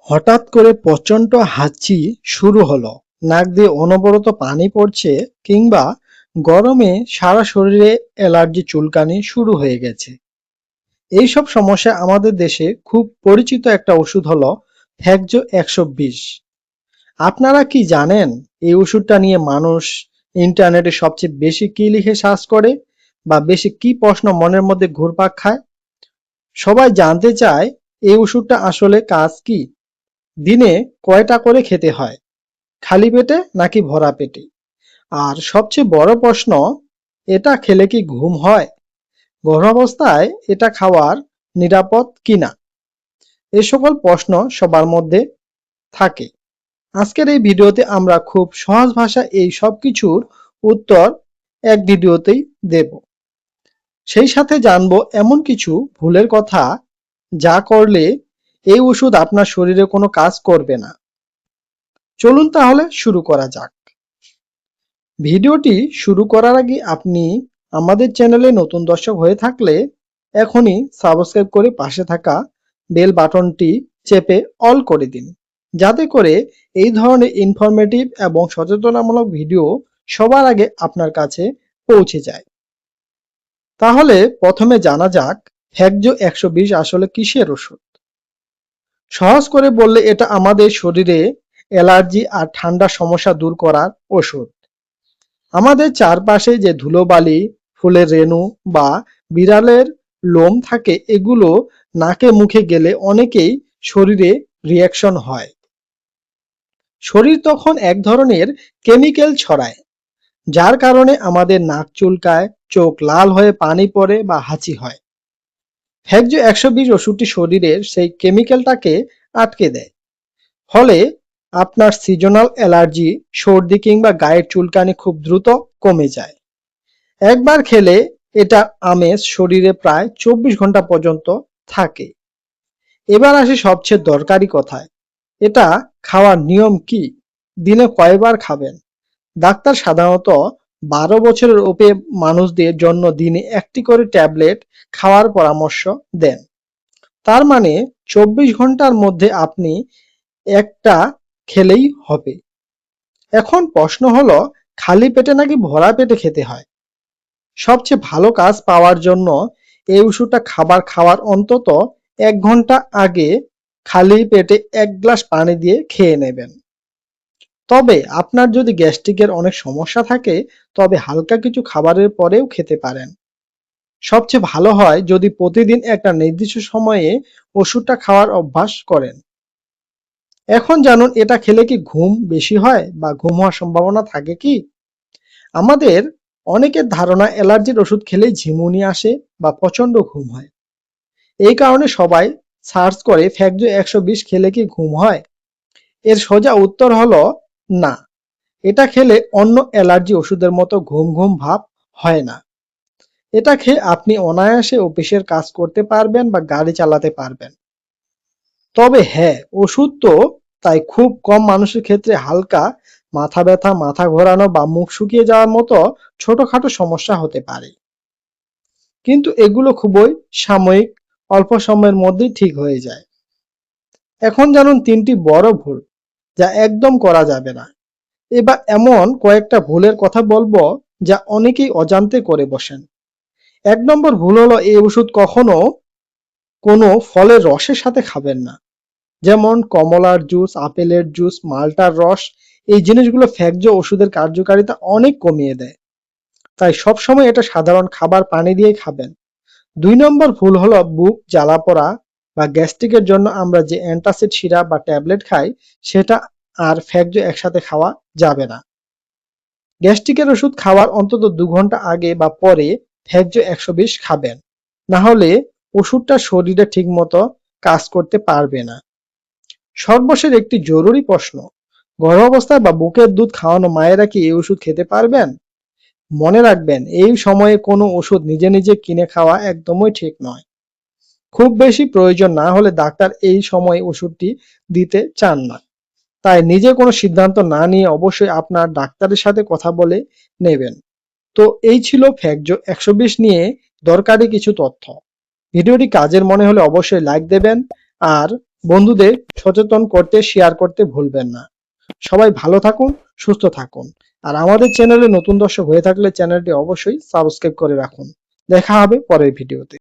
হঠাৎ করে প্রচণ্ড হাঁচি শুরু হলো, নাক দিয়ে অনবরত পানি পড়ছে কিংবা গরমে সারা শরীরে অ্যালার্জি চুলকানি শুরু হয়ে গেছে। এইসব সমস্যা আমাদের দেশে খুব পরিচিত একটা ওষুধ হলো ফ্যাকজো 120। আপনারা কি জানেন এই ওষুধটা নিয়ে মানুষ ইন্টারনেটে সবচেয়ে বেশি কি লিখে সার্চ করে বা বেশি কি প্রশ্ন মনের মধ্যে ঘুরপাক খায়? সবাই জানতে চায় এই ওষুধটা আসলে কাজ কি, দিনে কয়টা করে খেতে হয়, খালি পেটে নাকি ভরা পেটে, আর সবচেয়ে বড় প্রশ্ন, এটা খেলে কি ঘুম হয়, গর্ভাবস্থায় এটা খাওয়ার নিরাপদ কিনা। এই সকল প্রশ্ন সবার মধ্যে থাকে। আজকের এই ভিডিওতে আমরা খুব সহজ ভাষায় এই সব কিছুর উত্তর এক ভিডিওতেই দেব। সেই সাথে জানবো এমন কিছু ভুলের কথা যা করলে এই ওষুধ আপনার শরীরে কোনো কাজ করবে না। চলুন তাহলে শুরু করা যাক। ভিডিওটি শুরু করার আগে আপনি আমাদের চ্যানেলে নতুন দর্শক হয়ে থাকলে এখনই সাবস্ক্রাইব করে পাশে থাকা বেল বাটনটি চেপে অল করে দিন, যাতে করে এই ধরনের ইনফরমেটিভ এবং সচেতনামূলক ভিডিও সবার আগে আপনার কাছে পৌঁছে যায়। তাহলে প্রথমে জানা যাক ফ্যাকজো 120 আসলে কিসের ওষুধ। সহজ করে বললে এটা আমাদের শরীরে অ্যালার্জি আর ঠান্ডা সমস্যা দূর করার ওষুধ। আমাদের চারপাশে যে ধুলোবালি, ফুলের রেণু বা বিড়ালের লোম থাকে, এগুলো নাকে মুখে গেলে অনেকেই শরীরে রিয়াকশন হয়। শরীর তখন এক ধরনের কেমিক্যাল ছড়ায়, যার কারণে আমাদের নাক চুলকায়, চোখ লাল হয়ে পানি পড়ে বা হাঁচি হয়। ফ্যাকজো 120 ওষুধটি শরীরের সেই কেমিক্যালটাকে আটকে দেয়। ফলে আপনার সিজনাল অ্যালার্জি, সর্দি কিংবা গায়ের চুলকানি খুব দ্রুত কমে যায়। একবার খেলে এটা আমেজ শরীরে প্রায় 24 ঘন্টা পর্যন্ত থাকে। এবার আসি সবচেয়ে দরকারি কথায়, এটা খাওয়ার নিয়ম কি, দিনে কয়বার খাবেন। ডাক্তার সাধারণত 12 বছরের উপরে মানুষদের জন্য দিনে একটি করে ট্যাবলেট খাওয়ার পরামর্শ দেন। তার মানে 24 ঘন্টার মধ্যে আপনি একটা খেলেই হবে। এখন প্রশ্ন হলো, খালি পেটে নাকি ভরা পেটে খেতে হয়? সবচেয়ে ভালো কাজ পাওয়ার জন্য এই ওষুধটা খাওয়ার অন্তত 1 ঘন্টা আগে খালি পেটে 1 গ্লাস পানি দিয়ে খেয়ে নেবেন। তবে আপনার যদি গ্যাস্ট্রিকের অনেক সমস্যা থাকে, তবে হালকা কিছু খাবারের পরেও খেতে পারেন। সবচেয়ে ভালো হয় যদি প্রতিদিন একটা নির্দিষ্ট সময়ে ওষুধটা খাওয়ার অভ্যাস করেন। এখন জানুন এটা খেলে কি ঘুম বেশি হয় বা ঘুম হওয়ার সম্ভাবনা থাকে কি? আমাদের অনেকের ধারণা অ্যালার্জির ওষুধ খেলেই ঝিমুনি আসে বা প্রচন্ড ঘুম হয়। এই কারণে সবাই সার্চ করে ফ্যাকজো 120 খেলে কি ঘুম হয়। এর সোজা উত্তর হলো না, এটা খেলে অন্য অ্যালার্জি ওষুধের মতো ঘুম ঘুম ভাব হয় না। এটা খেয়ে আপনি অনায়াসে অফিসের কাজ করতে পারবেন বা গাড়ি চালাতে পারবেন। তবে হ্যাঁ, ওষুধ তো তাই খুব কম মানুষের ক্ষেত্রে হালকা মাথা ব্যথা, মাথা ঘোরানো বা মুখ শুকিয়ে যাওয়ার মতো ছোটখাটো সমস্যা হতে পারে, কিন্তু এগুলো খুবই সাময়িক, অল্প সময়ের মধ্যেই ঠিক হয়ে যায়। এখন জানুন 3টি বড় ভুল যা একদম করা যাবে না। এবার এমন কয়েকটা ভুলের কথা বলবো যা অনেকেই অজান্তে করে বসেন। 1 নম্বর ভুল হলো এই ওষুধ কখনো কোনো ফলের রসের সাথে খাবেন না, যেমন কমলার জুস, আপেলের জুস, মাল্টার রস। এই জিনিসগুলো ফ্যাকজো ওষুধের কার্যকারিতা অনেক কমিয়ে দেয়, তাই সবসময় এটা সাধারণ খাবার পানি দিয়ে খাবেন। 2 নম্বর ভুল হলো বুক জ্বালা পোড়া বা গ্যাস্ট্রিকের জন্য আমরা যে অ্যান্টাসিড সিরাপ বা ট্যাবলেট খাই, সেটা আর ফ্যাকজো একসাথে খাওয়া যাবে না। গ্যাস্ট্রিকের ওষুধ খাওয়ার অন্তত 2 ঘন্টা আগে বা পরে ফ্যাকজো 120 খাবেন, না হলে ওষুধটা শরীরে ঠিকমতো কাজ করতে পারবে না। সর্বশেষ একটি জরুরি প্রশ্ন, গর্ভাবস্থায় বা বুকের দুধ খাওয়ানো মায়েরা কি এই ওষুধ খেতে পারবেন? মনে রাখবেন, এই সময়ে কোনো ওষুধ নিজে নিজে কিনে খাওয়া একদমই ঠিক নয়। খুব বেশি প্রয়োজন না হলে ডাক্তার এই সময়ে ওষুধটি দিতে চান না, তাই নিজে কোনো সিদ্ধান্ত না নিয়ে অবশ্যই আপনার ডাক্তারের সাথে কথা বলে নেবেন। তো এই ছিল ফ্যাকজো 120 নিয়ে দরকারি কিছু তথ্য। ভিডিওটি কাজের মনে হলে অবশ্যই লাইক দেবেন আর বন্ধুদের সচেতন করতে শেয়ার করতে ভুলবেন না। সবাই ভালো থাকুন, সুস্থ থাকুন। আর আমাদের চ্যানেলে নতুন দর্শক হয়ে থাকলে চ্যানেলটি অবশ্যই সাবস্ক্রাইব করে রাখুন। দেখা হবে পরের ভিডিওতে।